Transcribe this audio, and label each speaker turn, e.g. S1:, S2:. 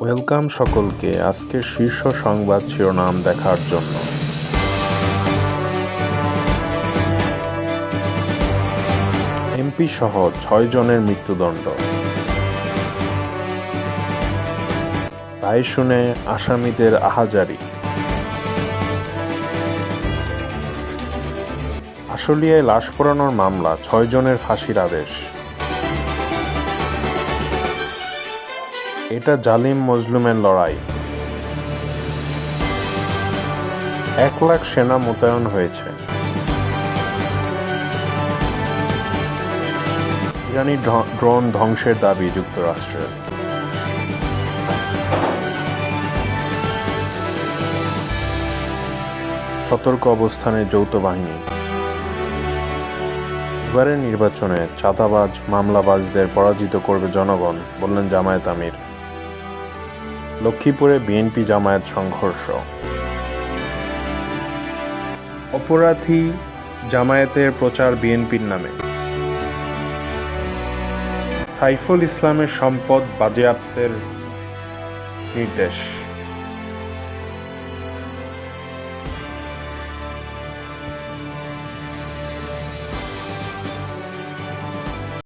S1: Welcome সকলকে আজকের শীর্ষ সংবাদ শিরোনাম দেখার জন্য। এমপি সহ ৬ জনের মৃত্যুদণ্ড। রায় শুনে আসামিদের আহাজারি। আশুলিয়ায় লাশ পোড়ানোর মামলা, ৬ জনের ফাঁসির আদেশ। এটা জালিম মজলুমের লড়াই। ১ লাখ সেনা মোতায়েন হয়েছে। ইরানি ড্রোন ধ্বংসের দাবি যুক্তরাষ্ট্রের। সতর্ক অবস্থানে যৌথ বাহিনী। এবারের নির্বাচনে চাঁদাবাজ মামলাবাজদের পরাজিত করবে জনগণ, বললেন জামায়াত আমির। লক্ষ্মীপুরে বিএনপি জামায়াত সংঘর্ষ। অপরাধী জামায়াতের প্রচার বিএনপির নামে। সাইফুল ইসলামের সম্পদ বাজেয়াপ্তের নির্দেশ।